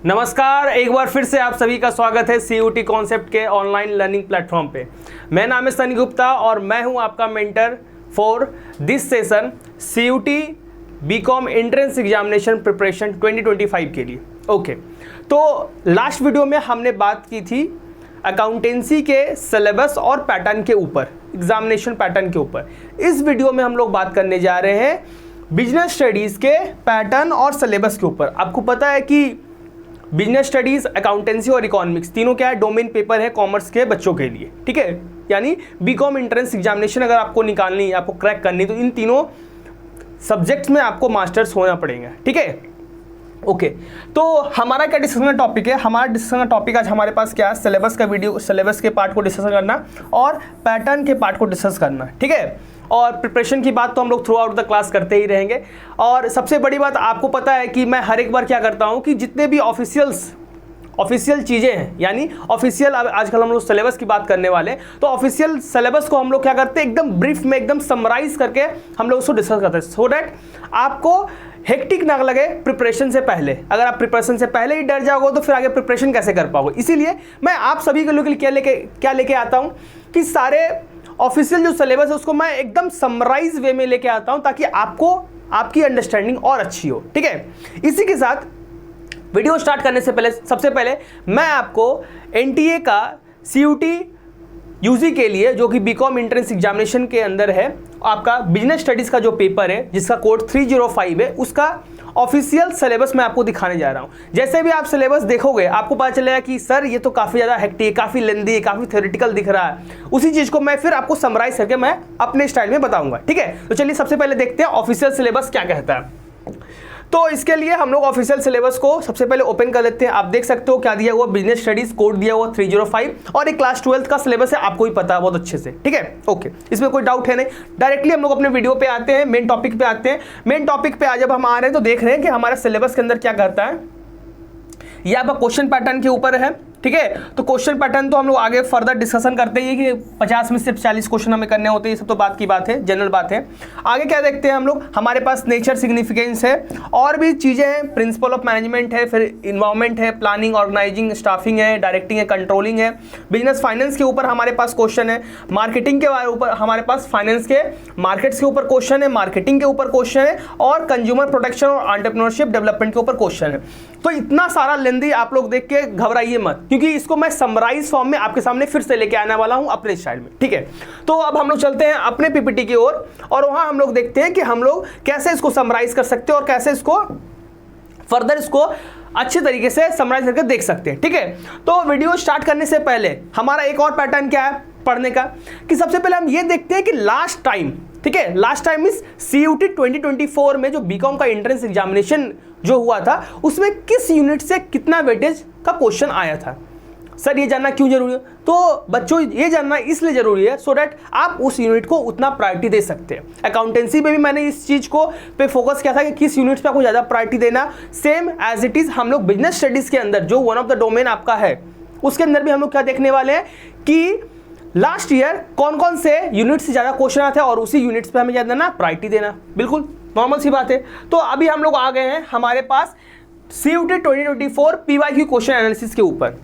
नमस्कार, एक बार फिर से आप सभी का स्वागत है सीयूटी कॉन्सेप्ट के ऑनलाइन लर्निंग प्लेटफॉर्म पे। मैं नाम है सनी गुप्ता और मैं हूं आपका mentor for this session CUET BCom entrance examination preparation 2025 के लिए। ओके, तो लास्ट वीडियो में हमने बात की थी अकाउंटेंसी के सिलेबस और पैटर्न के ऊपर, एग्जामिनेशन पैटर्न के ऊपर। इस वीडियो में हम लोग बात करने जा रहे हैं बिजनेस स्टडीज़ के पैटर्न और सिलेबस के ऊपर। आपको पता है कि बिजनेस स्टडीज़, अकाउंटेंसी और इकोनॉमिक्स तीनों क्या है, डोमेन पेपर है कॉमर्स के बच्चों के लिए। ठीक है, यानी बीकॉम एंट्रेंस एग्जामिनेशन अगर आपको निकालनी है, आपको क्रैक करनी, तो इन तीनों सब्जेक्ट्स में आपको मास्टर्स होना पड़ेगा। ठीक है, ओके। तो हमारा क्या डिस्कशन का टॉपिक है? हमारा डिस्कशन का टॉपिक आज हमारे पास क्या है, सिलेबस का वीडियो, सिलेबस के पार्ट को डिस्कस करना और पैटर्न के पार्ट को डिस्कस करना। ठीक है, और प्रिपरेशन की बात तो हम लोग थ्रू आउट द क्लास करते ही रहेंगे। और सबसे बड़ी बात आपको पता है कि मैं हर एक बार क्या करता हूँ कि जितने भी ऑफिशियल चीज़ें हैं, यानी ऑफिशियल, आजकल हम लोग सिलेबस की बात करने वाले हैं, तो ऑफिशियल सिलेबस को हम लोग क्या करते हैं, एकदम ब्रीफ में, एकदम समराइज करके हम लोग उसको डिस्कस करते हैं, सो डैट आपको हेक्टिक ना लगे प्रिपरेशन से पहले। अगर आप प्रिपरेशन से पहले ही डर जाओगे तो फिर आगे प्रिपरेशन कैसे कर पाओगे? इसीलिए मैं आप सभी के लोग क्या लेके आता हूँ कि सारे ऑफिशियल जो सिलेबस है उसको मैं एकदम समराइज वे में लेके आता हूँ, ताकि आपको आपकी अंडरस्टैंडिंग और अच्छी हो। ठीक है, इसी के साथ वीडियो स्टार्ट करने से पहले सबसे पहले मैं आपको एनटीए का सीयूटी यूजी के लिए, जो कि बीकॉम एंट्रेंस एग्जामिनेशन के अंदर है, आपका बिजनेस स्टडीज़ का जो पेपर है जिसका कोड 305 है, उसका ऑफिशियल सिलेबस मैं आपको दिखाने जा रहा हूँ। जैसे भी आप सिलेबस देखोगे आपको पता चलेगा कि सर ये तो काफ़ी ज़्यादा हेक्टिक है, काफ़ी लेंदी है, काफ़ी थ्योरेटिकल दिख रहा है। उसी चीज़ को मैं फिर आपको समराइज करके मैं अपने स्टाइल में बताऊँगा। ठीक है, तो चलिए सबसे पहले देखते हैं ऑफिशियल सिलेबस क्या कहता है। तो इसके लिए हम लोग ऑफिशियल सिलेबस को सबसे पहले ओपन कर लेते हैं। आप देख सकते हो क्या दिया हुआ, बिजनेस स्टडीज कोड दिया हुआ 305 और एक क्लास 12th का सिलेबस है, आपको ही पता है बहुत अच्छे से। ठीक है, ओके, इसमें कोई डाउट है नहीं। डायरेक्टली हम लोग अपने वीडियो पे आते हैं, मेन टॉपिक पे आते हैं। मेन टॉपिक पे आज जब हम आ रहे हैं तो देख रहे हैं कि हमारा सिलेबस के अंदर क्या करता है। ये आपका क्वेश्चन पैटर्न के ऊपर है। ठीक है, तो क्वेश्चन पैटर्न तो हम लोग आगे फर्दर डिस्कशन करते हैं कि 50 में सिर्फ 40 क्वेश्चन हमें करने होते हैं, ये सब तो बात की बात है, जनरल बात है। आगे क्या देखते हैं हम लोग, हमारे पास नेचर, सिग्निफिकेंस है और भी चीज़ें हैं, प्रिंसिपल ऑफ मैनेजमेंट है, फिर इन्वायरमेंट है, प्लानिंग, ऑर्गेनाइजिंग, स्टाफिंग है, डायरेक्टिंग है, कंट्रोलिंग है, बिजनेस फाइनेंस के ऊपर हमारे पास क्वेश्चन है, मार्केटिंग के ऊपर हमारे पास फाइनेंस के मार्केट्स के ऊपर क्वेश्चन है, मार्केटिंग के ऊपर क्वेश्चन है और कंज्यूमर प्रोटेक्शन और एंटरप्रेन्योरशिप डेवलपमेंट के ऊपर क्वेश्चन है। तो इतना सारा लेंदी आप लोग देख के घबराइए मत, क्योंकि इसको मैं समराइज फॉर्म में आपके सामने फिर से लेके आने वाला हूं अपने स्टाइल में। ठीक है, तो अब हम लोग चलते हैं अपने पीपीटी की ओर और वहां हम लोग देखते हैं कि हम लोग कैसे इसको समराइज कर सकते हैं और कैसे इसको फर्दर इसको अच्छे तरीके से समराइज करके देख सकते हैं। ठीक है, तो वीडियो स्टार्ट करने से पहले हमारा एक और पैटर्न क्या है पढ़ने का, कि सबसे पहले हम ये देखते हैं कि लास्ट टाइम, ठीक है, लास्ट टाइम इस सीयूटी 2024 में जो बीकॉम का एंट्रेंस एग्जामिनेशन जो हुआ था उसमें किस यूनिट से कितना वेटेज का क्वेश्चन आया था। सर ये जानना क्यों जरूरी है? तो बच्चों ये जानना इसलिए जरूरी है सो डैट आप उस यूनिट को उतना प्रायोरिटी दे सकते हैं। अकाउंटेंसी में भी मैंने इस चीज़ को पे फोकस किया था कि किस यूनिट पे आपको ज़्यादा प्रायोरिटी देना। सेम एज इट इज़ हम लोग बिजनेस स्टडीज़ के अंदर जो वन ऑफ द डोमेन आपका है उसके अंदर भी हम लोग क्या देखने वाले हैं कि लास्ट ईयर कौन कौन से यूनिट से ज़्यादा क्वेश्चन आते हैं और उसी यूनिट्स पे हमें ज़्यादा ना प्रायोरिटी देना, बिल्कुल नॉर्मल सी बात है। तो अभी हम लोग आ गए हैं हमारे पास सीयूटी 2024 पीवाईक्यू क्वेश्चन एनालिसिस के ऊपर।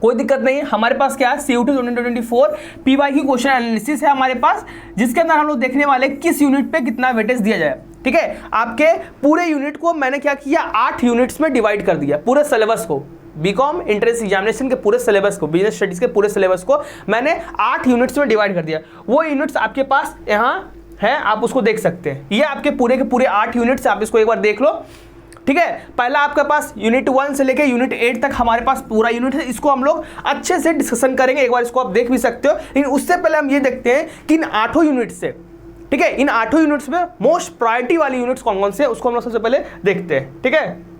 कोई दिक्कत नहीं है, हमारे पास क्या है, सीयूटी 2024 पीवाईक्यू क्वेश्चन एनालिसिस है हमारे पास, जिसके अंदर हम लोग देखने वाले किस यूनिट पे कितना वेटेज दिया जाए। ठीक है, आपके पूरे यूनिट को मैंने क्या किया, 8 यूनिट्स में डिवाइड कर दिया। पूरे सिलेबस को, बीकॉम एंट्रेंस एग्जामिनेशन के पूरे सिलेबस को, बिजनेस स्टडीज के पूरे सिलेबस को मैंने 8 यूनिट्स में डिवाइड कर दिया। वो यूनिट्स आपके पास यहाँ है, आप उसको देख सकते हैं। ये आपके पूरे के पूरे 8 यूनिट्स, आप इसको एक बार देख लो। ठीक है, पहला आपके पास यूनिट 1 से लेके यूनिट 8 तक हमारे पास पूरा यूनिट है। इसको हम लोग अच्छे से डिस्कशन करेंगे, एक बार इसको आप देख भी सकते हो। लेकिन उससे पहले हम ये देखते हैं कि इन 8 यूनिट से, ठीक है, इन 8 यूनिट्स में मोस्ट प्रायोरिटी वाली यूनिट्स कौन कौन से, उसको हम लोग सबसे पहले देखते हैं। ठीक है,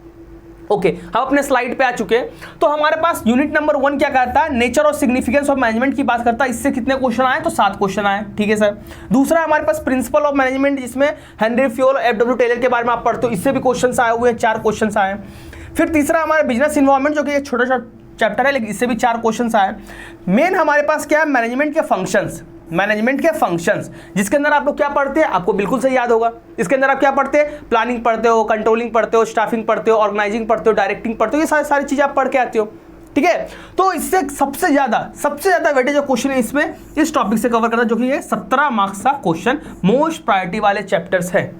ओके, हम अपने स्लाइड पे आ चुके हैं। तो हमारे पास यूनिट नंबर 1 क्या करता है, नेचर और सिग्निफिकेंस ऑफ मैनेजमेंट की बात करता है। इससे कितने क्वेश्चन आए, तो 7 क्वेश्चन आए। ठीक है सर। दूसरा हमारे पास प्रिंसिपल ऑफ मैनेजमेंट, जिसमें हेनरी फ्योल, एफडब्ल्यू टेलर के बारे में आप पढ़ते हो, इससे भी क्वेश्चन आए हुए हैं, 4 क्वेश्चन आए। फिर तीसरा हमारा बिजनेस इन्वायरमेंट, जो कि एक छोटा चैप्टर है लेकिन इससे भी 4 क्वेश्चन आए। मेन हमारे पास क्या है, मैनेजमेंट के फंक्शंस, मैनेजमेंट के फंक्शंस, जिसके अंदर आप लोग क्या पढ़ते हैं, आपको बिल्कुल सही याद होगा। इसके अंदर आप क्या पढ़ते हैं, प्लानिंग पढ़ते हो, कंट्रोलिंग पढ़ते हो, स्टाफिंग पढ़ते हो, ऑर्गेनाइजिंग पढ़ते हो, डायरेक्टिंग पढ़ते हो, ये सारी चीजें आप पढ़ के आते हो, ठीक है। तो इससे सबसे ज्यादा वेटेज जो क्वेश्चन है इसमें इस टॉपिक से कवर करता है, जो कि ये 17 मार्क्स का क्वेश्चन मोस्ट प्रायोरिटी वाले चैप्टर्स है,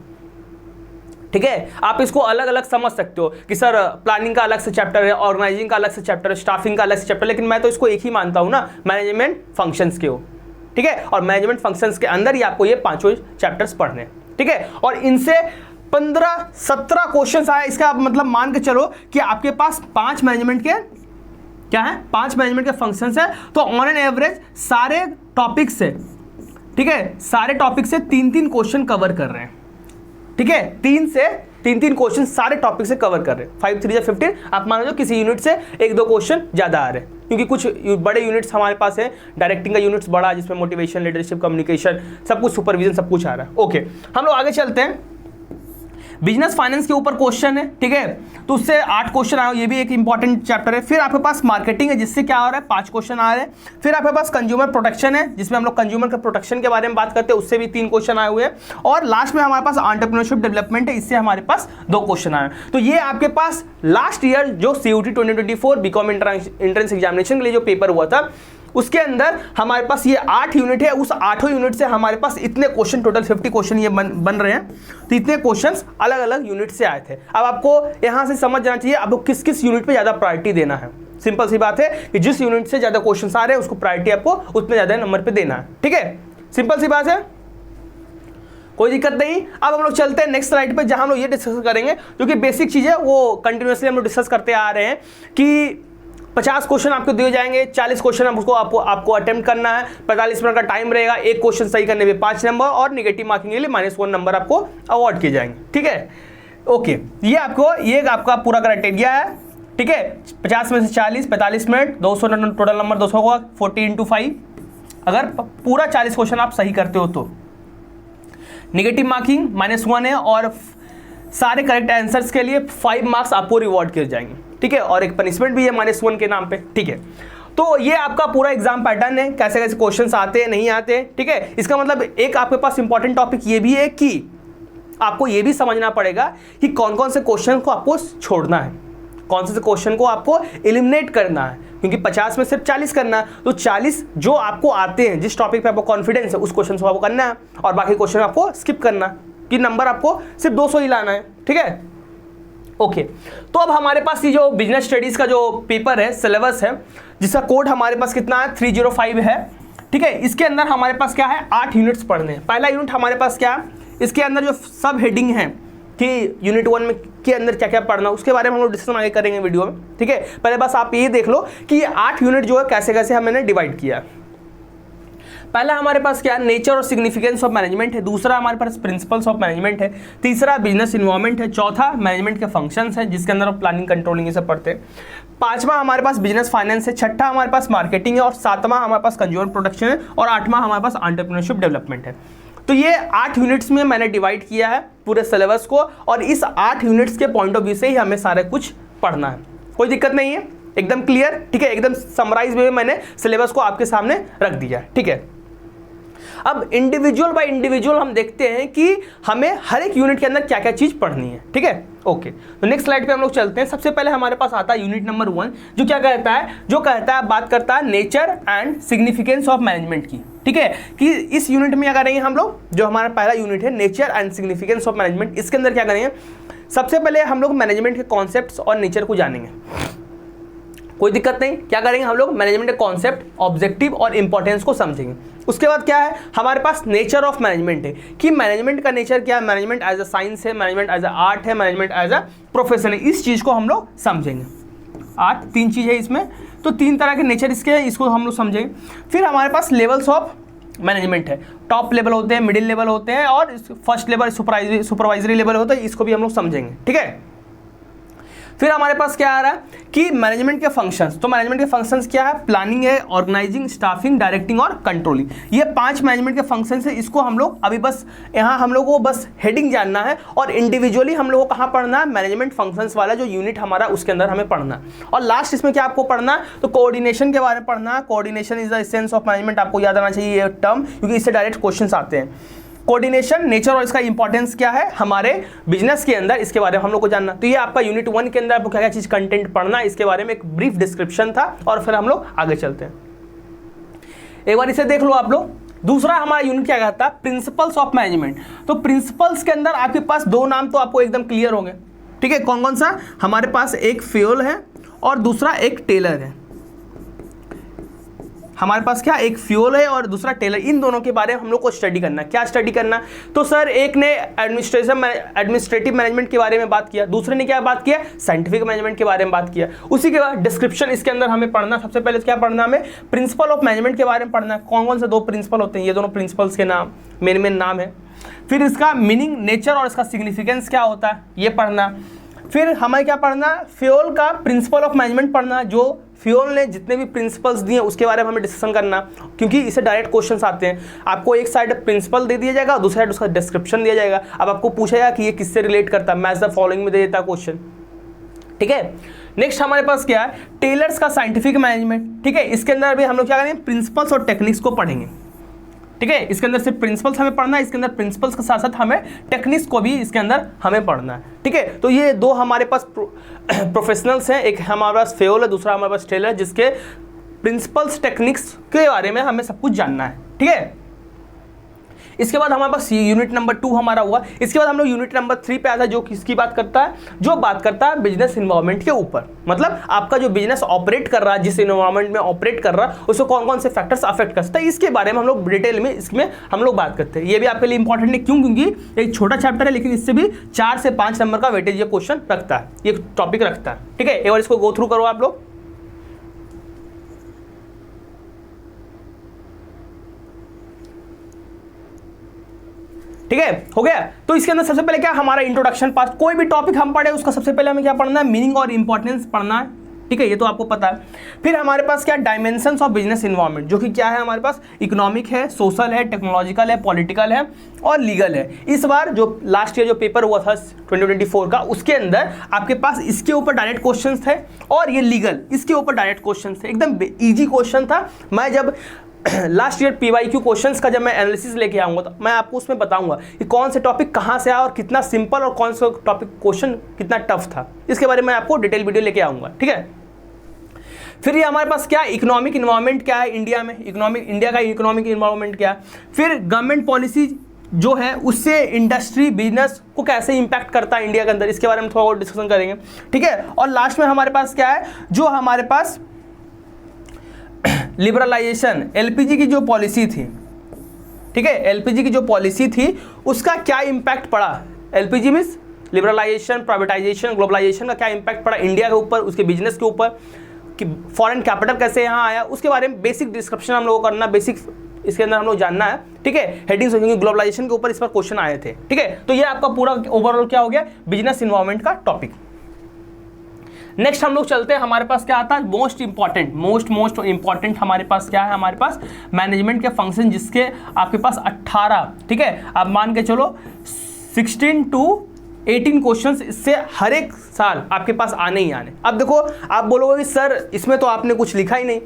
ठीक है। आप इसको अलग अलग समझ सकते हो कि सर प्लानिंग का अलग से चैप्टर है, ऑर्गेनाइजिंग का अलग से चैप्टर है, स्टाफिंग का अलग से चैप्टर, लेकिन मैं तो इसको एक ही मानता हूं ना, मैनेजमेंट फंक्शंस के हो, ठीक है। और मैनेजमेंट फंक्शंस के अंदर ही आपको ये पांचों चैप्टर्स पढ़ने, ठीक है। और इनसे 15-17 क्वेश्चन आए, इसका आप मतलब मान के चलो कि आपके पास 5 मैनेजमेंट के क्या है, 5 मैनेजमेंट के फंक्शंस है, तो ऑन एन एवरेज सारे टॉपिक से, ठीक है, सारे टॉपिक से 3-3 क्वेश्चन कवर कर रहे हैं, ठीक है। 3 क्वेश्चन सारे टॉपिक से कवर कर रहे हैं। 5 3 15, आप मान लो किसी यूनिट से 1-2 क्वेश्चन ज्यादा आ रहे हैं, क्योंकि कुछ बड़े यूनिट्स हमारे पास है, डायरेक्टिंग का यूनिट्स बड़ा, जिसमें मोटिवेशन, लीडरशिप, कम्युनिकेशन, सब कुछ, सुपरविजन, सब कुछ आ रहा है। ओके, हम लोग आगे चलते हैं। बिजनेस फाइनेंस के ऊपर क्वेश्चन है, ठीक है, तो उससे 8 क्वेश्चन आए, ये भी एक इंपॉर्टेंट चैप्टर है। फिर आपके पास मार्केटिंग है, जिससे क्या हो रहा है, 5 क्वेश्चन आ रहे हैं। फिर आपके पास कंज्यूमर प्रोटेक्शन है, जिसमें हम लोग कंज्यूमर के प्रोटेक्शन के बारे में बात करते हैं, उससे भी 3 क्वेश्चन आए हुए हैं। और लास्ट में हमारे पास एंटरप्रेन्योरशिप डेवलपमेंट है, इससे हमारे पास 2 क्वेश्चन आए। तो ये आपके पास लास्ट ईयर जो CUT 2024 बीकॉम एंट्रेंस एग्जामिनेशन के लिए जो पेपर हुआ था, उसके अंदर हमारे पास ये 8 यूनिट है। उस 8 यूनिट से हमारे पास इतने क्वेश्चन, टोटल 50 क्वेश्चन ये बन रहे हैं। तो इतने क्वेश्चंस अलग अलग यूनिट से आए थे। अब आपको यहां से समझ जाना चाहिए आपको किस किस यूनिट पे ज्यादा प्रायोरिटी देना है। सिंपल सी बात है कि जिस यूनिट से ज्यादा क्वेश्चन आ रहे हैं उसको प्रायोरिटी आपको उतने ज्यादा नंबर पे देना है, ठीक है। सिंपल सी बात है, कोई दिक्कत नहीं। अब हम लोग चलते हैं नेक्स्ट स्लाइड पे, जहां हम लोग ये डिस्कस करेंगे, जो कि बेसिक चीज है, वो कंटिन्यूसली हम लोग डिस्कस करते आ रहे हैं कि 50 क्वेश्चन आपको दिए जाएंगे, 40 क्वेश्चन आपको अटेम्प्ट करना है, 45 मिनट का टाइम रहेगा, एक क्वेश्चन सही करने पे 5 नंबर और नेगेटिव मार्किंग के लिए -1 नंबर आपको अवार्ड किए जाएंगे, ठीक है। ओके, ये आपका पूरा क्राइटेरिया है, ठीक है। 50 में से 40, 45 मिनट, 200 टोटल नंबर 200 होगा, 40 × 5। अगर पूरा 40 क्वेश्चन आप सही करते हो तो नेगेटिव मार्किंग -1 है, और सारे करेक्ट आंसर्स के लिए 5 मार्क्स आपको रिवॉर्ड किए जाएंगे, ठीक है। और एक पनिशमेंट भी है -1 के नाम पे, ठीक है। तो ये आपका पूरा एग्जाम पैटर्न है, कैसे कैसे क्वेश्चंस आते हैं, नहीं आते हैं, ठीक है। इसका मतलब एक आपके पास इंपॉर्टेंट टॉपिक ये भी है कि आपको ये भी समझना पड़ेगा कि कौन कौन से क्वेश्चन को आपको छोड़ना है, कौन से क्वेश्चन को आपको एलिमिनेट करना है, क्योंकि 50 में सिर्फ 40 करना है। तो 40 जो आपको आते हैं, जिस टॉपिक पे आपको कॉन्फिडेंस है, उस क्वेश्चन को आपको करना है, और बाकी क्वेश्चन आपको स्किप करना है, कि नंबर आपको सिर्फ 200 ही लाना है, ठीक है। ओके, तो अब हमारे पास ये जो बिजनेस स्टडीज का जो पेपर है, सिलेबस है, जिसका कोड हमारे पास कितना है, 305 है, ठीक है। इसके अंदर हमारे पास क्या है, 8 यूनिट्स पढ़ने हैं। पहला यूनिट हमारे पास क्या है, इसके अंदर जो सब हेडिंग है कि यूनिट 1 में के अंदर क्या क्या पढ़ना, उसके बारे में हम लोग डिस्कशन आगे करेंगे वीडियो में, ठीक है। पहले बस आप ये देख लो कि ये 8 यूनिट जो है कैसे कैसे हमने डिवाइड किया है। पहला हमारे पास क्या है, नेचर और सिग्निफिकेंस ऑफ मैनेजमेंट है। दूसरा हमारे पास प्रिंसिपल्स ऑफ मैनेजमेंट है। तीसरा बिजनेस इन्वायरमेंट है। चौथा मैनेजमेंट के फंक्शंस है, जिसके अंदर प्लानिंग, कंट्रोलिंग ये सब पढ़ते हैं। 5वां हमारे पास बिजनेस फाइनेंस है। 6ठा हमारे पास मार्केटिंग है, और 7वां हमारे पास कंज्यूमर प्रोडक्शन है, और 8वां हमारे पास एंटरप्रेन्योरशिप डेवलपमेंट है। तो ये 8 यूनिट्स में मैंने डिवाइड किया है पूरे सिलेबस को, और इस 8 यूनिट्स के पॉइंट ऑफ व्यू से ही हमें सारा कुछ पढ़ना है। कोई दिक्कत नहीं है, एकदम क्लियर, ठीक है। एकदम समराइज में मैंने सिलेबस को आपके सामने रख दिया है, ठीक है। अब इंडिविजुअल बाय इंडिविजुअल हम देखते हैं कि हमें हर एक यूनिट के अंदर क्या क्या चीज पढ़नी है, ठीक है। ओके, तो नेक्स्ट स्लाइड पे हम लोग चलते हैं। सबसे पहले हमारे पास आता है यूनिट नंबर 1, जो क्या कहता है, बात करता है nature and significance of management की, ठीक है। कि इस यूनिट में क्या करेंगे हम लोग, जो हमारा पहला यूनिट है nature and significance of management, इसके अंदर क्या करेंगे, सबसे पहले हम लोग मैनेजमेंट के कॉन्सेप्ट्स और नेचर को जानेंगे। कोई दिक्कत नहीं, क्या करेंगे हम लोग, मैनेजमेंट के कॉन्सेप्ट, ऑब्जेक्टिव और इंपॉर्टेंस को समझेंगे। उसके बाद क्या है, हमारे पास नेचर ऑफ मैनेजमेंट है, कि मैनेजमेंट का नेचर क्या है, मैनेजमेंट एज अ साइंस है, मैनेजमेंट एज अ आर्ट है, मैनेजमेंट एज अ प्रोफेशन है। इस चीज़ को हम लोग समझेंगे। 3 चीज़ है इसमें, तो 3 तरह के नेचर इसके हैं, इसको हम लोग समझेंगे। फिर हमारे पास लेवल्स ऑफ मैनेजमेंट है, टॉप लेवल होते हैं, मिडिल लेवल होते हैं, और फर्स्ट लेवल सुपरवाइजरी लेवल होता है, इसको भी हम लोग समझेंगे, ठीक है। फिर हमारे पास क्या आ रहा है कि मैनेजमेंट के फंक्शंस। तो मैनेजमेंट के फंक्शंस क्या है? प्लानिंग है, ऑर्गेनाइजिंग, स्टाफिंग, डायरेक्टिंग और कंट्रोलिंग। ये 5 मैनेजमेंट के फंक्शंस है। इसको हम लोग अभी बस यहाँ हम लोग को बस हेडिंग जानना है और इंडिविजुअली हम लोग को कहाँ पढ़ना है? मैनेजमेंट फंक्शंस वाला जो यूनिट हमारा उसके अंदर हमें पढ़ना है। और लास्ट इसमें क्या आपको पढ़ना है? तो कोऑर्डिनेशन के बारे में पढ़ना है। Coordination is the essence of management. आपको याद आना चाहिए ये टर्म, क्योंकि इससे डायरेक्ट क्वेश्चंस आते हैं। कोऑर्डिनेशन, नेचर और इसका इंपॉर्टेंस क्या है हमारे बिजनेस के अंदर, इसके बारे में हम लोग को जानना। तो ये आपका यूनिट 1 के अंदर आपको क्या क्या चीज कंटेंट पढ़ना है, इसके बारे में एक ब्रीफ डिस्क्रिप्शन था। और फिर हम लोग आगे चलते हैं, एक बार इसे देख लो आप लोग। दूसरा हमारा यूनिट क्या कहता है? Principles of management. तो प्रिंसिपल्स के अंदर आपके पास 2 नाम तो आपको एकदम क्लियर हो गए, ठीक है। कौन कौन सा? हमारे पास एक फ्यूल है और दूसरा एक टेलर है। हमारे पास क्या? एक फ्यूल है और दूसरा टेलर। इन दोनों के बारे में हम लोग को स्टडी करना है। क्या स्टडी करना? तो सर एक ने एडमिनिस्ट्रेटिव मैनेजमेंट के बारे में बात किया, दूसरे ने क्या बात किया? साइंटिफिक मैनेजमेंट के बारे में बात किया। उसी के बाद डिस्क्रिप्शन इसके अंदर हमें पढ़ना। सबसे पहले क्या पढ़ना? हमें प्रिंसिपल ऑफ मैनेजमेंट के बारे में पढ़ना है। कौन कौन से 2 प्रिंसिपल होते हैं? ये दोनों प्रिंसिपल्स के नाम मेन नाम है। फिर इसका मीनिंग, नेचर और इसका सिग्निफिकेंस क्या होता है, ये पढ़ना। फिर हमें क्या पढ़ना? फ्यूल का प्रिंसिपल ऑफ मैनेजमेंट पढ़ना। जो फ्यूल ने जितने भी प्रिंसिपल्स दिए उसके बारे में हमें डिस्कशन करना, क्योंकि इसे डायरेक्ट क्वेश्चंस आते हैं। आपको एक साइड प्रिंसिपल दे दिया जाएगा, दूसरी साइड उसका डिस्क्रिप्शन दिया जाएगा। अब आपको पूछा जाएगा कि ये किससे रिलेट करता है, मैच द फॉलोइंग में दे देता क्वेश्चन, ठीक है। नेक्स्ट हमारे पास क्या है? टेलर्स का साइंटिफिक मैनेजमेंट, ठीक है। इसके अंदर भी हम लोग क्या करेंगे? प्रिंसिपल्स और टेक्निक्स को पढ़ेंगे, ठीक है। इसके अंदर सिर्फ प्रिंसिपल्स हमें पढ़ना है, इसके अंदर प्रिंसिपल्स के साथ साथ हमें टेक्निक्स को भी इसके अंदर हमें पढ़ना है, ठीक है। तो ये 2 हमारे पास प्रोफेशनल्स हैं, एक हमारे पास फ्यूल है, दूसरा हमारे पास टेलर, जिसके प्रिंसिपल्स टेक्निक्स के बारे में हमें सब कुछ जानना है, ठीक है। इसके बाद हमारे पास यूनिट नंबर 2 हमारा हुआ। इसके बाद हम लोग यूनिट नंबर 3 पे आता है, जो किसकी बात करता है? जो बात करता है बिजनेस इन्वायरमेंट के ऊपर। मतलब आपका जो बिजनेस ऑपरेट कर रहा है, जिस इन्वायरमेंट में ऑपरेट कर रहा है, उसको कौन कौन से फैक्टर्स अफेक्ट करता है, इसके बारे में हम लोग डिटेल में इसमें हम लोग बात करते हैं। ये भी आपके लिए इंपॉर्टेंट है। क्यों? क्योंकि एक छोटा चैप्टर है, लेकिन इससे भी 4 से 5 नंबर का वेटेज ये क्वेश्चन रखता है, ये टॉपिक रखता है, ठीक है। एक बार इसको गो थ्रू करो आप लोग। ठीक है, हो गया। तो इसके अंदर सबसे पहले क्या हमारा इंट्रोडक्शन पार्ट। कोई भी टॉपिक हम पढ़े उसका सबसे पहले हमें क्या पढ़ना है? मीनिंग और इंपॉर्टेंस पढ़ना है, ठीक है। ये तो आपको पता है। फिर हमारे पास क्या? डायमेंशंस ऑफ बिजनेस इन्वायरमेंट, जो कि क्या है हमारे पास? इकोनॉमिक है, सोशल है, टेक्नोलॉजिकल है, पॉलिटिकल है और लीगल है। इस बार जो लास्ट ईयर जो पेपर हुआ था 2024 का, उसके अंदर आपके पास इसके ऊपर डायरेक्ट क्वेश्चन थे और ये लीगल, इसके ऊपर डायरेक्ट क्वेश्चन थे। एकदम ईजी क्वेश्चन था। मैं जब लास्ट ईयर PYQ क्वेश्चंस का जब मैं एनालिसिस लेके आऊँगा, तो मैं आपको उसमें बताऊंगा कि कौन से टॉपिक कहाँ से आया और कितना सिंपल और कौन सा टॉपिक क्वेश्चन कितना टफ था। इसके बारे में आपको डिटेल वीडियो लेके आऊँगा, ठीक है। फिर ये हमारे पास क्या? इकोनॉमिक इन्वायरमेंट क्या है इंडिया में, इंडिया का इकोनॉमिक इन्वायरमेंट क्या है। फिर गवर्नमेंट पॉलिसी जो है उससे इंडस्ट्री बिजनेस को कैसे इंपैक्ट करता है इंडिया के अंदर, इसके बारे में थोड़ा और डिस्कशन करेंगे, ठीक है। और लास्ट में हमारे पास क्या है? जो हमारे पास लिबरलाइजेशन, LPG की जो पॉलिसी थी, ठीक है, LPG की जो पॉलिसी थी उसका क्या इंपैक्ट पड़ा। LPG means liberalisation, privatisation, globalisation का क्या इंपैक्ट पड़ा इंडिया के ऊपर, उसके बिजनेस के ऊपर, कि फॉरेन कैपिटल कैसे यहाँ आया, उसके बारे में बेसिक डिस्क्रिप्शन हम लोगों को करना, बेसिक इसके अंदर हम लोग जानना है, ठीक है। हेडिंग्स, क्योंकि ग्लोबलाइजेशन के ऊपर इस पर क्वेश्चन आए थे, ठीक है। तो ये आपका पूरा ओवरऑल क्या हो गया? बिजनेस इन्वायरमेंट का टॉपिक। नेक्स्ट हम लोग चलते हैं, हमारे पास क्या आता है? मोस्ट इंपॉर्टेंट हमारे पास क्या है? हमारे पास मैनेजमेंट के फंक्शन, जिसके आपके पास 18, ठीक है, आप मान के चलो 16 to 18 क्वेश्चंस इससे हर एक साल आपके पास आने ही आने। अब देखो, आप बोलोगे कि सर इसमें तो आपने कुछ लिखा ही नहीं,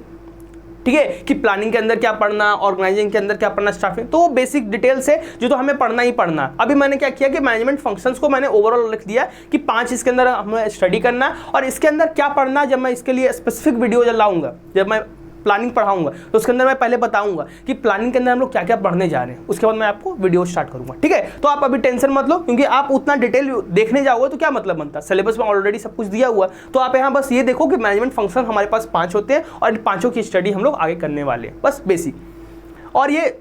ठीक है, कि प्लानिंग के अंदर क्या पढ़ना, ऑर्गेनाइजिंग के अंदर क्या पढ़ना, स्टाफिंग, तो वो बेसिक डिटेल्स है जो तो हमें पढ़ना ही पढ़ना। अभी मैंने क्या किया कि मैनेजमेंट फंक्शंस को मैंने ओवरऑल लिख दिया कि 5 इसके अंदर हमें स्टडी करना, और इसके अंदर क्या पढ़ना, जब मैं इसके लिए स्पेसिफिक वीडियो जब लाऊंगा, जब मैं प्लानिंग पढ़ाऊंगा, तो उसके अंदर मैं पहले बताऊंगा कि प्लानिंग के अंदर हम लोग क्या क्या पढ़ने जा रहे हैं, उसके बाद मैं आपको वीडियो स्टार्ट करूंगा, ठीक है। तो आप अभी टेंशन मत लो, क्योंकि आप उतना डिटेल देखने जाओगे तो क्या मतलब बनता है, सिलेबस में ऑलरेडी सब कुछ दिया हुआ। तो आप यहाँ बस ये देखो कि मैनेजमेंट फंक्शन हमारे पास 5 होते हैं और इन 5 की स्टडी हम लोग आगे करने वाले हैं, बस बेसिक। और ये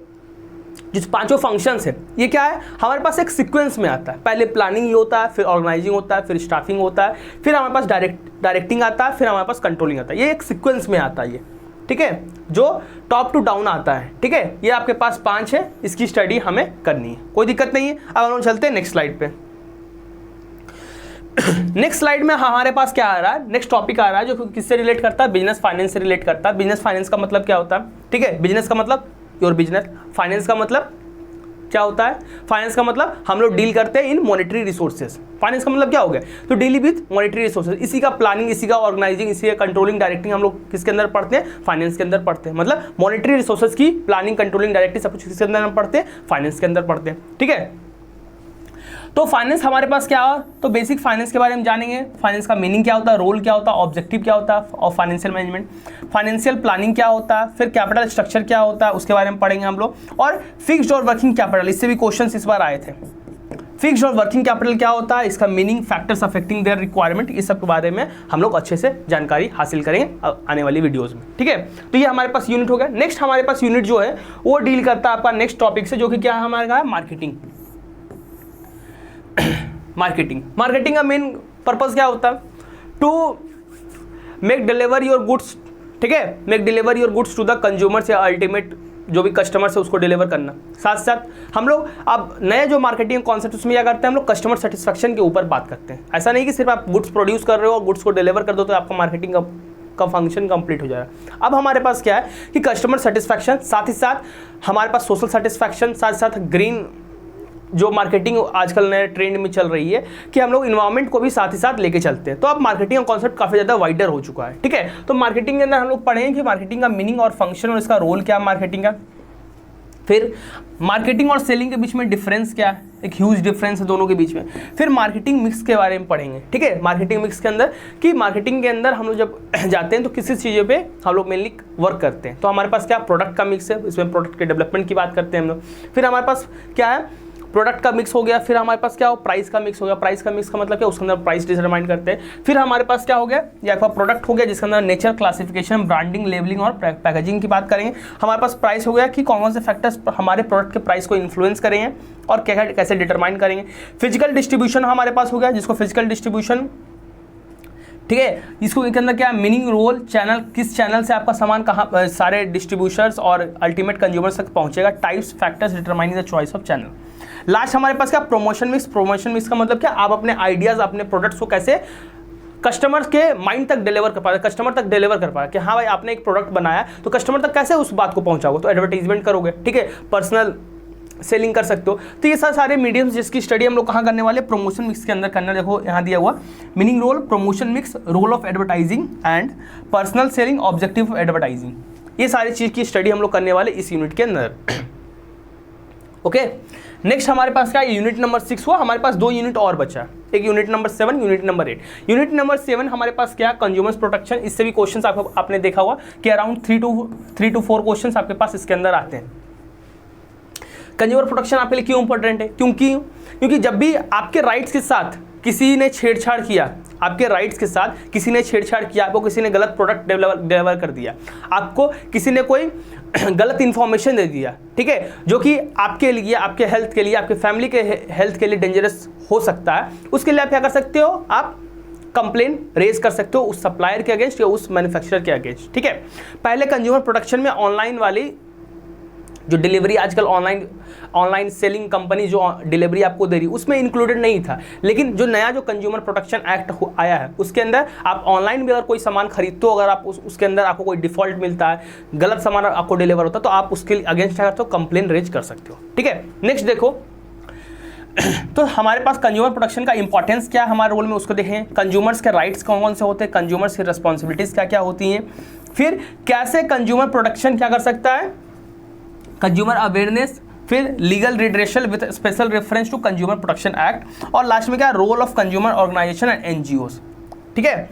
जिस 5 फंक्शंस है, ये क्या है, हमारे पास एक सीक्वेंस में आता है। पहले प्लानिंग ही होता है, फिर ऑर्गेनाइजिंग होता है, फिर स्टाफिंग होता है, फिर हमारे पास डायरेक्टिंग आता है, फिर हमारे पास कंट्रोलिंग आता है। ये एक सीक्वेंस में आता है ये, ठीक है, जो टॉप टू डाउन आता है, ठीक है। ये आपके पास 5 है, इसकी स्टडी हमें करनी है, कोई दिक्कत नहीं है। अब हम चलते हैं नेक्स्ट स्लाइड पे। नेक्स्ट स्लाइड में हमारे पास क्या आ रहा है, नेक्स्ट टॉपिक आ रहा है जो किससे रिलेट करता है, बिजनेस फाइनेंस से रिलेट करता है। बिजनेस फाइनेंस का मतलब क्या होता है, ठीक है, बिजनेस का मतलब योर बिजनेस, फाइनेंस का मतलब क्या होता है, फाइनेंस का मतलब हम लोग डील करते हैं इन मॉनेटरी रिसोर्सेज। फाइनेंस का मतलब क्या हो गया, तो डील विद मॉनेटरी रिसोर्सेज, इसी का प्लानिंग, इसी का ऑर्गेनाइजिंग, इसी का कंट्रोलिंग डायरेक्टिंग हम लोग किसके अंदर पढ़ते हैं, फाइनेंस के अंदर पढ़ते हैं। मतलब मॉनेटरी रिसोर्सेज की प्लानिंग, कंट्रोलिंग, डायरेक्टिंग सब कुछ किसके अंदर हम पढ़ते हैं, फाइनेंस के अंदर पढ़ते हैं, ठीक है। तो फाइनेंस हमारे पास क्या है, तो बेसिक फाइनेंस के बारे में जानेंगे। फाइनेंस का मीनिंग क्या होता है, रोल क्या होता है, ऑब्जेक्टिव क्या होता है और फाइनेंशियल मैनेजमेंट, फाइनेंशियल प्लानिंग क्या होता है, फिर कैपिटल स्ट्रक्चर क्या होता है उसके बारे में पढ़ेंगे हम लोग, और फिक्स्ड और वर्किंग कैपिटल, इससे भी क्वेश्चंस इस बार आए थे। फिक्स्ड और वर्किंग कैपिटल क्या होता है, इसका meaning, factors affecting their requirement, इस सब के बारे में हम लोग अच्छे से जानकारी हासिल करेंगे आने वाली वीडियोस में, ठीक है। तो ये हमारे पास यूनिट हो गया। नेक्स्ट हमारे पास यूनिट जो है वो डील करता है आपका नेक्स्ट टॉपिक से, जो कि क्या है हमारा, मार्केटिंग। मार्केटिंग का मेन पर्पस क्या होता है, to make deliver your goods, ठीक है, make deliver your goods to the consumers, या अल्टीमेट जो भी कस्टमर्स है उसको डिलीवर करना। साथ साथ हम लोग अब नए जो मार्केटिंग कॉन्सेप्ट उसमें क्या करते हैं, हम लोग कस्टमर सेटिस्फैक्शन के ऊपर बात करते हैं। ऐसा नहीं कि सिर्फ आप गुड्स प्रोड्यूस कर रहे हो और गुड्स को डिलीवर कर दो तो आपका मार्केटिंग का फंक्शन कंप्लीट हो जाएगा। अब हमारे पास क्या है कि कस्टमर सेटिस्फैक्शन, साथ ही साथ हमारे पास सोशल सेटिस्फैक्शन, साथ साथ ग्रीन, जो मार्केटिंग आजकल नए ट्रेंड में चल रही है कि हम लोग इन्वायरमेंट को भी साथ ही साथ लेके चलते हैं। तो अब मार्केटिंग का कॉन्सेप्ट काफ़ी ज़्यादा वाइडर हो चुका है, ठीक है। तो मार्केटिंग के अंदर हम लोग पढ़ेंगे कि मार्केटिंग का मीनिंग और फंक्शन और इसका रोल क्या है मार्केटिंग का। फिर मार्केटिंग और सेलिंग के बीच में डिफरेंस क्या है, एक ह्यूज डिफरेंस है दोनों के बीच में। फिर मार्केटिंग मिक्स के बारे में पढ़ेंगे, ठीक है। मार्केटिंग मिक्स के अंदर कि मार्केटिंग के अंदर हम लोग जब जाते हैं तो किसी चीज़ों पे हम लोग मेनली वर्क करते हैं। तो हमारे पास क्या, प्रोडक्ट का मिक्स है, इसमें प्रोडक्ट के डेवलपमेंट की बात करते हैं हम लोग। फिर हमारे पास क्या है, प्रोडक्ट का मिक्स हो गया। फिर हमारे पास क्या हो, प्राइस का मिक्स हो गया। प्राइस का मिक्स का मतलब क्या, उसके अंदर प्राइस डिटरमाइन करते हैं। फिर हमारे पास क्या हो गया, या आपका प्रोडक्ट हो गया जिसके अंदर नेचर, क्लासिफिकेशन, ब्रांडिंग, लेबलिंग और पैकेजिंग की बात करेंगे। हमारे पास प्राइस हो गया कि कौन से फैक्टर्स हमारे प्रोडक्ट के प्राइस को इन्फ्लुएंस करेंगे और कैसे डिटरमाइन करेंगे। फिजिकल डिस्ट्रीब्यूशन हमारे पास हो गया, जिसको फिजिकल डिस्ट्रीब्यूशन, ठीक है, इसको के अंदर क्या मीनिंग, रोल, चैनल, किस चैनल से आपका सामान कहाँ सारे डिस्ट्रीब्यूशर्स और अल्टीमेट कंज्यूमर्स तक पहुंचेगा। Types, factors determining the choice of channel. Last हमारे पास क्या, प्रमोशन मिक्स। प्रमोशन मिक्स का मतलब क्या, आप अपने आइडियाज़, अपने प्रोडक्ट्स को कैसे कस्टमर के माइंड तक डिलीवर कर पाए, कस्टमर तक डिलीवर कर पाए कि हाँ भाई आपने एक प्रोडक्ट बनाया तो कस्टमर तक कैसे उस बात को पहुंचाओगे, तो एडवर्टाइजमेंट करोगे, ठीक है, पर्सनल सेलिंग कर सकते हो। तो ये सारे मीडियम्स जिसकी स्टडी हम लोग कहाँ करने वाले, प्रमोशन मिक्स के अंदर करना। देखो यहाँ दिया हुआ meaning, role, promotion mix, role of advertising and personal selling, objective of advertising, ये सारी चीज़ की स्टडी हम लोग करने वाले इस यूनिट के अंदर, ओके। नेक्स्ट हमारे पास क्या, यूनिट नंबर 6 हुआ। हमारे पास 2 यूनिट और बचा है, एक unit number 7, unit number 8। Unit number 7 हमारे पास क्या, कंज्यूमर्स प्रोटेक्शन। इससे भी क्वेश्चंस आपने देखा हुआ कि अराउंड 3 to 4 क्वेश्चंस आपके पास इसके अंदर आते हैं। कंज्यूमर प्रोटेक्शन आपके लिए क्यों इंपॉर्टेंट है, क्योंकि जब भी आपके राइट्स के साथ किसी ने छेड़छाड़ किया, आपके राइट्स के साथ किसी ने छेड़छाड़ किया, आपको किसी ने गलत प्रोडक्ट डिलीवर कर दिया, आपको किसी ने कोई गलत इन्फॉर्मेशन दे दिया, ठीक है, जो कि आपके लिए, आपके हेल्थ के लिए, आपके फैमिली के हेल्थ के लिए डेंजरस हो सकता है, उसके लिए आप क्या कर सकते हो, आप कंप्लेन रेज कर सकते हो उस सप्लायर के अगेंस्ट या उस मैन्युफैक्चरर के अगेंस्ट, ठीक है। पहले कंज्यूमर प्रोटेक्शन में ऑनलाइन वाली जो डिलीवरी आजकल ऑनलाइन सेलिंग कंपनी जो डिलीवरी आपको दे रही उसमें इंक्लूडेड नहीं था। लेकिन जो नया जो कंज्यूमर प्रोटेक्शन एक्ट आया है उसके अंदर आप ऑनलाइन भी अगर कोई सामान खरीदते हो, अगर आप उसके अंदर आपको कोई डिफॉल्ट मिलता है, गलत सामान आपको डिलीवर होता है, तो आप उसके अगेंस्ट क्या करते हो, कंप्लेन रेज कर सकते हो, ठीक है। नेक्स्ट देखो, तो हमारे पास कंज्यूमर प्रोटेक्शन का इंपॉर्टेंस क्या है हमारे रोल में, उसको देखें। कंज्यूमर्स के राइट्स कौन कौन से होते हैं, कंज्यूमर्स की रिस्पॉन्सिबिलिटीज़ क्या क्या होती हैं, फिर कैसे कंज्यूमर प्रोटेक्शन क्या कर सकता है, कंज्यूमर अवेयरनेस, फिर legal redressal with special reference to consumer protection act, और लास्ट में क्या, role of consumer organisation and NGOs, ठीक है।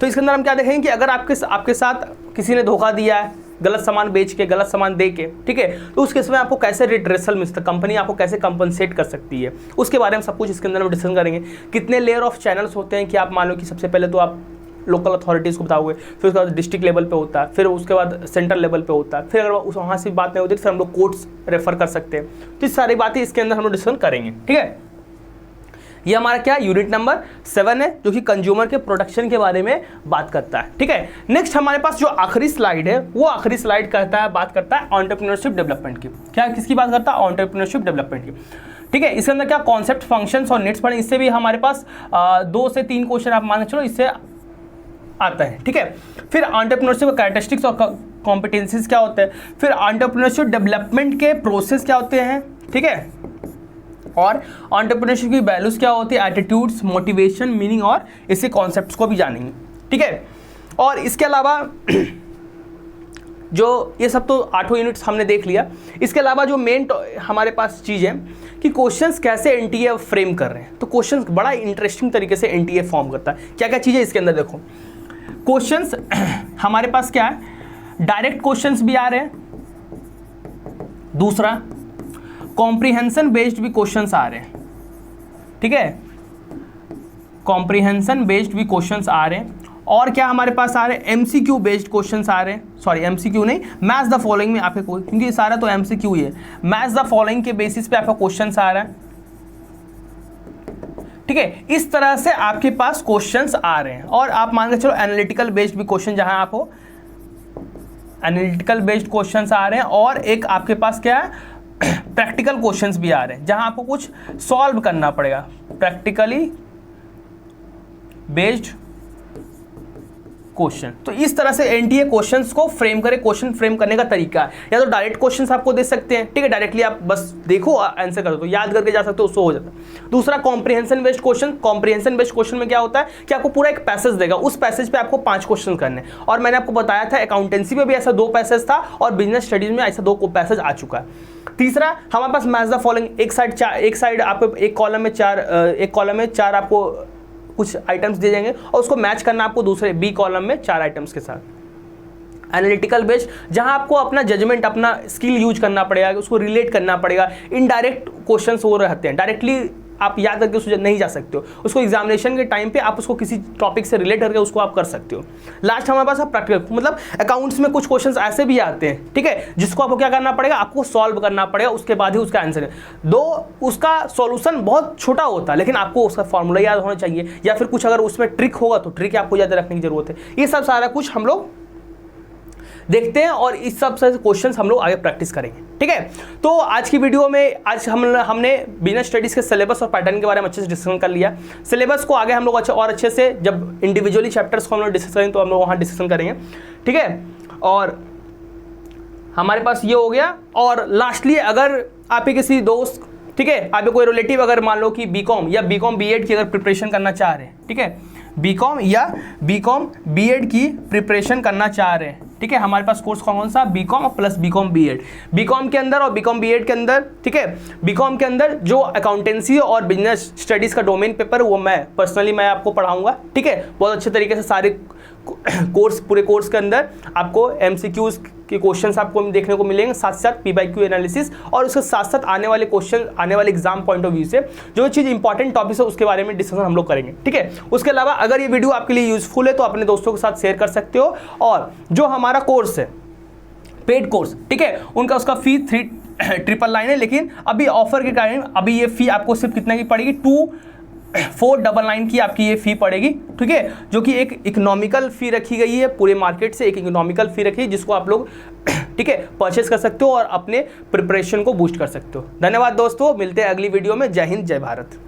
तो इसके अंदर हम क्या देखेंगे कि अगर आपके साथ किसी ने धोखा दिया है, गलत सामान बेच के, गलत सामान दे के, ठीक है, तो उस केस में आपको कैसे रिड्रेसल मिल सकता है, कंपनी आपको कैसे कंपनसेट कर सकती है, उसके बारे में सब कुछ इसके अंदर हम डिस्कस करेंगे। कितने लेयर ऑफ चैनल्स होते हैं कि आप मान लो कि सबसे पहले तो आप लोकल अथॉरिटीज़ को बताओगे, फिर उसके बाद डिस्ट्रिक्ट लेवल पे होता है, फिर उसके बाद सेंट्रल लेवल पे होता है, फिर अगर वहाँ से बात नहीं होती तो फिर हम लोग कोर्ट्स रेफर कर सकते हैं। तो ये सारी बातें इसके अंदर हम लोग डिस्कस करेंगे, ठीक है। ये हमारा क्या, यूनिट नंबर 7 है, जो कि कंज्यूमर के प्रोटेक्शन के बारे में बात करता है, ठीक है। नेक्स्ट हमारे पास जो आखिरी स्लाइड है, वो आखिरी स्लाइड बात करता है एंटरप्रेन्योरशिप डेवलपमेंट की। क्या, किसकी बात करता है, एंटरप्रेन्योरशिप डेवलपमेंट की, ठीक है। इसके अंदर क्या कॉन्सेप्ट, फंक्शंस और नीड्स पढ़े, इससे भी हमारे पास 2 से 3 क्वेश्चन आप मान के चलो इससे आता है। ठीक है। फिर एंटरप्रेन्योरशिप कैरेक्टरिस्टिक्स और कॉम्पिटेंसीज क्या होते हैं, फिर एंटरप्रेन्योरशिप डेवलपमेंट के प्रोसेस क्या होते हैं। ठीक है। और एंटरप्रेन्योरशिप की वैल्यूज क्या होती है, एटीट्यूड्स, मोटिवेशन, मीनिंग और इसके कॉन्सेप्ट्स को भी जानेंगे। ठीक है। और इसके अलावा जो ये सब तो 8 यूनिट्स हमने देख लिया। इसके अलावा जो मेन हमारे पास चीज़ है कि क्वेश्चंस कैसे एनटीए फ्रेम कर रहे हैं। तो क्वेश्चंस बड़ा इंटरेस्टिंग तरीके से एनटीए फॉर्म करता है। क्या क्या चीज़ है इसके अंदर देखो। क्वेश्चंस हमारे पास क्या है, डायरेक्ट क्वेश्चंस भी आ रहे हैं, दूसरा कॉम्प्रिहेंशन बेस्ड भी क्वेश्चंस आ रहे हैं। ठीक है, कॉम्प्रिहेंशन बेस्ड भी क्वेश्चंस आ रहे हैं। और क्या हमारे पास आ रहे हैं, एमसीक्यू बेस्ड क्वेश्चंस आ रहे हैं। सॉरी एमसीक्यू नहीं, मैच द फॉलोइंग में आपके, क्योंकि ये सारा तो एमसीक्यू ही है, मैच द फॉलोइंग के बेसिस पे आपका क्वेश्चंस आ रहा है। ठीक है, इस तरह से आपके पास क्वेश्चंस आ रहे हैं। और आप मान के चलो एनालिटिकल बेस्ड भी क्वेश्चन, जहां आपको एनालिटिकल बेस्ड क्वेश्चंस आ रहे हैं। और एक आपके पास क्या है, प्रैक्टिकल क्वेश्चंस भी आ रहे हैं, जहां आपको कुछ सॉल्व करना पड़ेगा, प्रैक्टिकली बेस्ड क्वेश्चन। तो इस तरह से एनटीए क्वेश्चंस को फ्रेम करे। क्वेश्चन फ्रेम करने का तरीका है, या तो डायरेक्ट क्वेश्चंस आपको दे सकते हैं, ठीक है, डायरेक्टली आप बस देखो आंसर कर दो, याद करके जा सकते हो, उससे हो जाता है। दूसरा comprehension based question. Comprehension based question में क्या होता है कि आपको पूरा एक पैसेज देगा, उस पैसेज पे आपको 5 क्वेश्चन करने। और मैंने आपको बताया था अकाउंटेंसी में भी ऐसा 2 पैसेज था और बिजनेस स्टडीज में ऐसा 2 पैसेज आ चुका है। तीसरा हमारे पास मैच द फॉलोइंग, एक साइड आपको एक कॉलम में 4 आपको कुछ आइटम्स दिए जाएंगे और उसको मैच करना आपको दूसरे बी कॉलम में 4 आइटम्स के साथ। एनालिटिकल बेस्ड, जहां आपको अपना जजमेंट, अपना स्किल यूज करना पड़ेगा, उसको रिलेट करना पड़ेगा। इनडायरेक्ट क्वेश्चंस वो रहते हैं, डायरेक्टली आप याद करके उसको नहीं जा सकते हो, उसको एग्जामिनेशन के टाइम पे आप उसको किसी टॉपिक से रिलेट करके उसको आप कर सकते हो। लास्ट हमारे पास प्रैक्टिकल, मतलब अकाउंट्स में कुछ क्वेश्चंस ऐसे भी आते हैं, ठीक है, जिसको आपको क्या करना पड़ेगा, आपको सॉल्व करना पड़ेगा, उसके बाद ही उसका आंसर है। दो उसका सॉल्यूशन बहुत छोटा होता है, लेकिन आपको उसका फॉर्मूला याद होना चाहिए, या फिर कुछ अगर उसमें ट्रिक होगा तो ट्रिक आपको याद रखने की जरूरत है। ये सब सारा कुछ हम लोग देखते हैं और इस सब से क्वेश्चंस हम लोग आगे प्रैक्टिस करेंगे। ठीक है, तो आज की वीडियो में आज हमने बिजनेस स्टडीज के सिलेबस और पैटर्न के बारे में अच्छे से डिस्कशन कर लिया। सिलेबस को आगे हम लोग अच्छे से जब इंडिविजुअली चैप्टर्स को हम लोग डिस्कस करेंगे तो हम लोग वहाँ डिस्कशन करेंगे। ठीक है, और हमारे पास ये हो गया। और लास्टली अगर आपके किसी दोस्त, ठीक है, आपके कोई रिलेटिव अगर मान लो कि बीकॉम या बीकॉम बीएड की अगर प्रिपरेशन करना चाह रहे हैं, ठीक है, बीकॉम या बीकॉम बीएड की प्रिपरेशन करना चाह रहे हैं, ठीक है, हमारे पास कोर्स कौन सा, BCom plus BCom BEd. BCom के अंदर और बीकॉम बीएड के अंदर, ठीक है, बीकॉम के अंदर जो अकाउंटेंसी और बिजनेस स्टडीज का डोमेन पेपर वो मैं पर्सनली आपको पढ़ाऊंगा। ठीक है, बहुत अच्छे तरीके से सारे पूरे कोर्स के अंदर आपको एमसीक्यूज के क्वेश्चंस आपको देखने को मिलेंगे, साथ साथ पीवाईक्यू एनालिसिस, और उसके साथ साथ आने वाले क्वेश्चन, आने वाले एग्जाम पॉइंट ऑफ व्यू से जो चीज़ इंपॉर्टेंट टॉपिक्स है उसके बारे में डिस्कशन हम लोग करेंगे। ठीक है, उसके अलावा अगर ये वीडियो आपके लिए यूजफुल है तो अपने दोस्तों के साथ शेयर कर सकते हो। और जो हमारा कोर्स है पेड कोर्स, ठीक है, उनका उसका फी 3,999 है, लेकिन अभी ऑफर के कारण अभी ये फी आपको सिर्फ कितना की पड़ेगी, 2,499 की आपकी ये फी पड़ेगी। ठीक है, जो कि एक इकोनॉमिकल फी रखी गई है, पूरे मार्केट से एक इकोनॉमिकल फी रखी है, जिसको आप लोग ठीक है परचेस कर सकते हो और अपने प्रिपरेशन को बूस्ट कर सकते हो। धन्यवाद दोस्तों, मिलते हैं अगली वीडियो में। जय हिंद, जय भारत।